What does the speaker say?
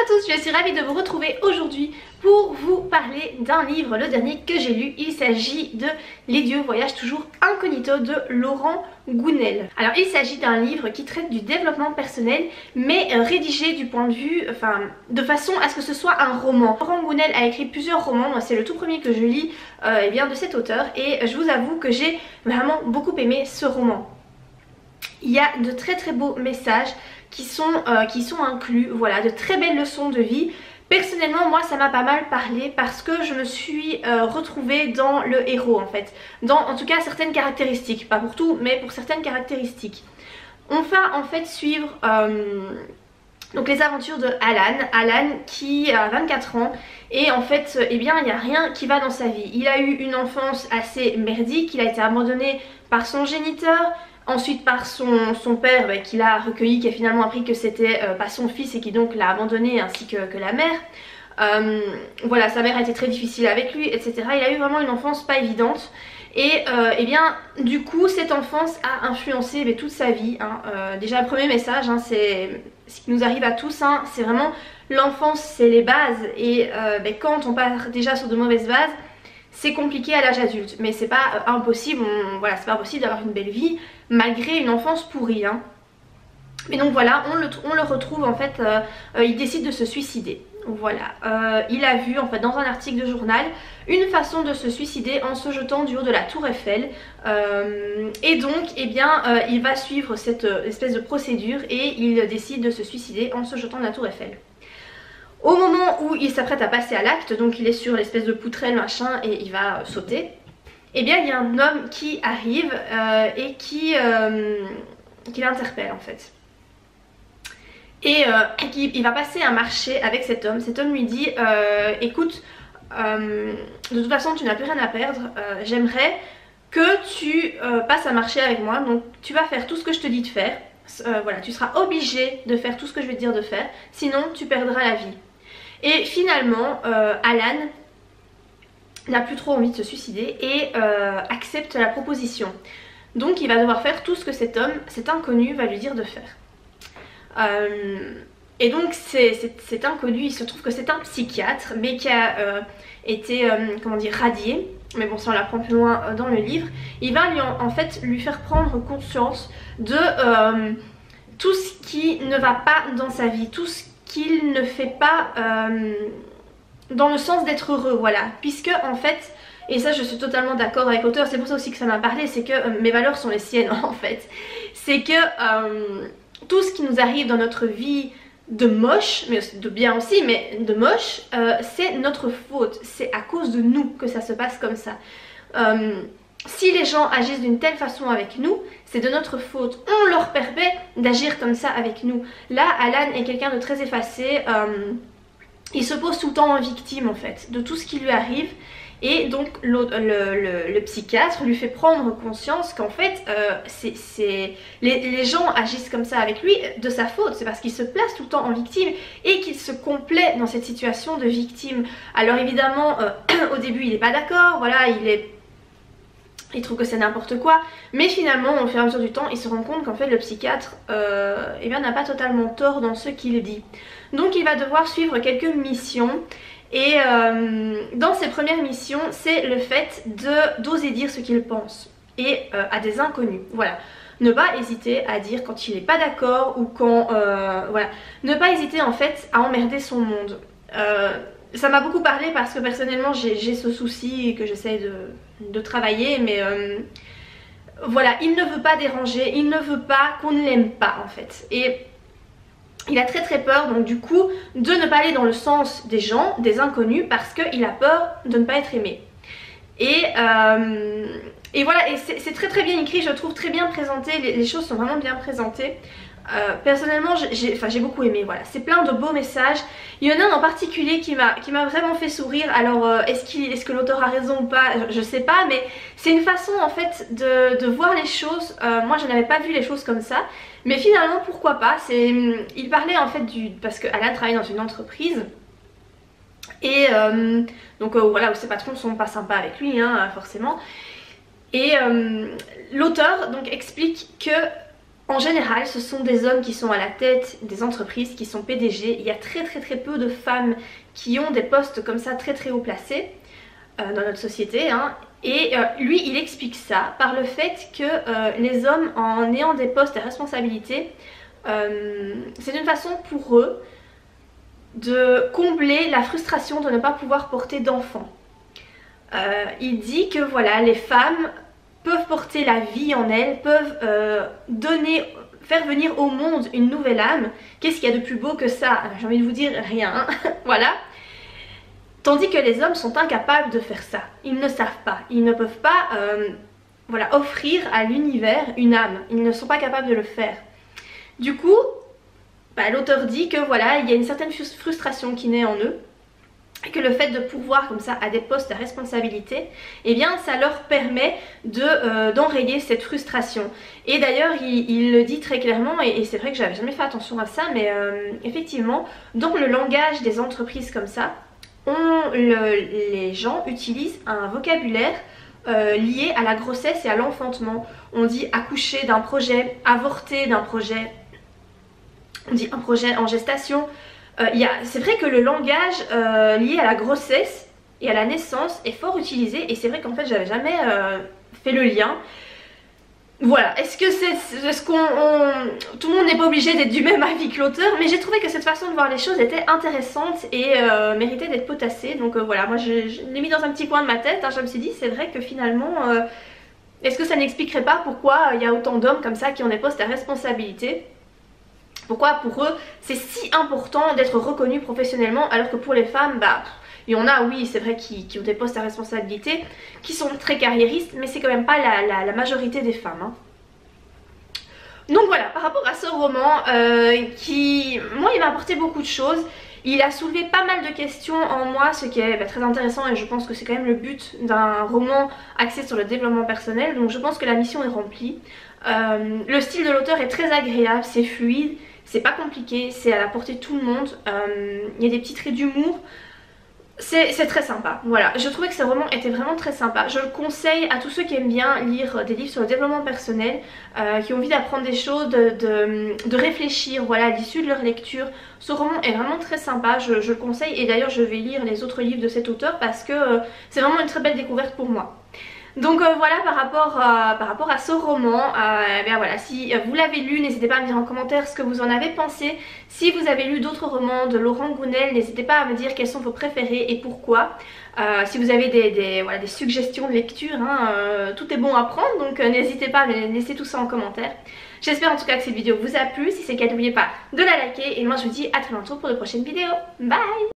tous, je suis ravie de vous retrouver aujourd'hui pour vous parler d'un livre, le dernier que j'ai lu. Il s'agit de Les dieux voyagent toujours incognito de Laurent Gounel. Alors il s'agit d'un livre qui traite du développement personnel mais rédigé du point de vue, de façon à ce que ce soit un roman. Laurent Gounel a écrit plusieurs romans, moi c'est le tout premier que je lis de cet auteur et je vous avoue que j'ai vraiment beaucoup aimé ce roman. Il y a de très beaux messages qui sont inclus, voilà, de très belles leçons de vie. Personnellement moi ça m'a pas mal parlé parce que je me suis retrouvée dans le héros en fait, dans en tout cas certaines caractéristiques, pas pour tout mais pour certaines caractéristiques. On va en fait suivre donc les aventures de Alan qui a 24 ans et en fait eh bien il n'y a rien qui va dans sa vie. Il a eu une enfance assez merdique, il a été abandonné par son géniteur, ensuite par son père qui l'a recueilli, qui a finalement appris que c'était pas son fils et qui donc l'a abandonné ainsi que la mère. Voilà, sa mère a été très difficile avec lui, etc. Il a eu vraiment une enfance pas évidente. Et eh bien du coup cette enfance a influencé toute sa vie. Déjà le premier message, c'est ce qui nous arrive à tous, c'est vraiment l'enfance, c'est les bases. Et quand on part déjà sur de mauvaises bases, c'est compliqué à l'âge adulte, mais c'est pas impossible, voilà, c'est pas impossible d'avoir une belle vie malgré une enfance pourrie. Mais donc voilà, on le retrouve en fait, il décide de se suicider. Voilà, il a vu en fait dans un article de journal une façon de se suicider en se jetant du haut de la tour Eiffel. Et donc eh bien il va suivre cette espèce de procédure et il décide de se suicider en se jetant de la tour Eiffel. Au moment où il s'apprête à passer à l'acte, donc il est sur l'espèce de poutrelle machin et il va sauter, eh bien il y a un homme qui arrive et qui l'interpelle en fait. Et il va passer un marché avec cet homme. Cet homme lui dit écoute, de toute façon tu n'as plus rien à perdre, j'aimerais que tu passes un marché avec moi, donc tu vas faire tout ce que je te dis de faire. Voilà, tu seras obligé de faire tout ce que je vais te dire de faire, sinon tu perdras la vie. Et finalement Alan n'a plus trop envie de se suicider et accepte la proposition. Donc il va devoir faire tout ce que cet inconnu va lui dire de faire. Et donc cet inconnu, il se trouve que c'est un psychiatre mais qui a été comment dire, radié. Mais bon, ça on l'apprend plus loin dans le livre. Il va en fait lui faire prendre conscience de tout ce qui ne va pas dans sa vie, tout ce qu'il ne fait pas dans le sens d'être heureux, voilà. Puisque en fait, et ça je suis totalement d'accord avec l'auteur, c'est pour ça aussi que ça m'a parlé, c'est que mes valeurs sont les siennes en fait. C'est que tout ce qui nous arrive dans notre vie de moche, mais de bien aussi, mais de moche, c'est notre faute, c'est à cause de nous que ça se passe comme ça. Si les gens agissent d'une telle façon avec nous, c'est de notre faute, on leur permet d'agir comme ça avec nous. Là Alan est quelqu'un de très effacé, il se pose tout le temps en victime en fait de tout ce qui lui arrive. Et donc le psychiatre lui fait prendre conscience qu'en fait les gens agissent comme ça avec lui de sa faute. C'est parce qu'il se place tout le temps en victime et qu'il se complaît dans cette situation de victime. Alors évidemment au début il n'est pas d'accord, voilà, il trouve que c'est n'importe quoi, mais finalement au fur et à mesure du temps il se rend compte qu'en fait le psychiatre n'a pas totalement tort dans ce qu'il dit. Donc il va devoir suivre quelques missions. Et dans ses premières missions, c'est le fait d'oser dire ce qu'il pense et à des inconnus. Voilà, ne pas hésiter à dire quand il n'est pas d'accord ou quand voilà, ne pas hésiter en fait à emmerder son monde. Ça m'a beaucoup parlé parce que personnellement j'ai ce souci que j'essaie de travailler, mais voilà, il ne veut pas déranger, il ne veut pas qu'on ne l'aime pas en fait. Et il a très peur donc du coup de ne pas aller dans le sens des gens, des inconnus, parce qu'il a peur de ne pas être aimé. Et voilà, et c'est très bien écrit, je trouve, très bien présenté, les choses sont vraiment bien présentées. Personnellement j'ai beaucoup aimé, voilà, c'est plein de beaux messages. Il y en a un en particulier qui m'a vraiment fait sourire. Alors est-ce que l'auteur a raison ou pas, je sais pas, mais c'est une façon en fait de voir les choses. Moi je n'avais pas vu les choses comme ça, mais finalement pourquoi pas. Il parlait en fait parce que Alan travaille dans une entreprise et donc voilà, où ses patrons sont pas sympas avec lui forcément. Et l'auteur donc explique que En général, ce sont des hommes qui sont à la tête des entreprises, qui sont PDG. Il y a très peu de femmes qui ont des postes comme ça très haut placés dans notre société, hein. Et lui, il explique ça par le fait que les hommes, en ayant des postes à responsabilité, c'est une façon pour eux de combler la frustration de ne pas pouvoir porter d'enfants. Il dit que voilà, les femmes peuvent porter la vie en elles, peuvent faire venir au monde une nouvelle âme. Qu'est-ce qu'il y a de plus beau que ça? J'ai envie de vous dire rien, voilà. Tandis que les hommes sont incapables de faire ça. Ils ne savent pas, ils ne peuvent pas voilà, offrir à l'univers une âme. Ils ne sont pas capables de le faire. Du coup, l'auteur dit que voilà, il y a une certaine frustration qui naît en eux. Et que le fait de pourvoir comme ça à des postes à responsabilité, eh bien ça leur permet d'enrayer cette frustration. Et d'ailleurs il le dit très clairement, et c'est vrai que j'avais jamais fait attention à ça, mais effectivement dans le langage des entreprises comme ça, les gens utilisent un vocabulaire lié à la grossesse et à l'enfantement. On dit accoucher d'un projet, avorter d'un projet, on dit un projet en gestation. C'est vrai que le langage lié à la grossesse et à la naissance est fort utilisé, et c'est vrai qu'en fait j'avais jamais fait le lien. Voilà, est-ce que tout le monde n'est pas obligé d'être du même avis que l'auteur, mais j'ai trouvé que cette façon de voir les choses était intéressante et méritait d'être potassée. Donc voilà, moi je l'ai mis dans un petit coin de ma tête, hein. Je me suis dit c'est vrai que finalement est-ce que ça n'expliquerait pas pourquoi il y a autant d'hommes comme ça qui ont des postes à responsabilité? Pourquoi pour eux c'est si important d'être reconnus professionnellement, alors que pour les femmes, il y en a, oui, c'est vrai, qui ont des postes à responsabilité, qui sont très carriéristes, mais c'est quand même pas la majorité des femmes, hein. Donc voilà, par rapport à ce roman, moi il m'a apporté beaucoup de choses. Il a soulevé pas mal de questions en moi, ce qui est très intéressant, et je pense que c'est quand même le but d'un roman axé sur le développement personnel, donc je pense que la mission est remplie. Le style de l'auteur est très agréable, c'est fluide, c'est pas compliqué, c'est à la portée de tout le monde, il y a des petits traits d'humour, c'est très sympa. Voilà, je trouvais que ce roman était vraiment très sympa. Je le conseille à tous ceux qui aiment bien lire des livres sur le développement personnel, qui ont envie d'apprendre des choses, de réfléchir, voilà, à l'issue de leur lecture. Ce roman est vraiment très sympa, je le conseille, et d'ailleurs je vais lire les autres livres de cet auteur parce que c'est vraiment une très belle découverte pour moi. Donc voilà, par rapport à ce roman, bien voilà, si vous l'avez lu, n'hésitez pas à me dire en commentaire ce que vous en avez pensé. Si vous avez lu d'autres romans de Laurent Gounelle, n'hésitez pas à me dire quels sont vos préférés et pourquoi. Si vous avez des suggestions de lecture, hein, tout est bon à prendre, donc n'hésitez pas à me laisser tout ça en commentaire. J'espère en tout cas que cette vidéo vous a plu. Si c'est le cas, n'oubliez pas de la liker, et moi je vous dis à très bientôt pour de prochaines vidéos. Bye!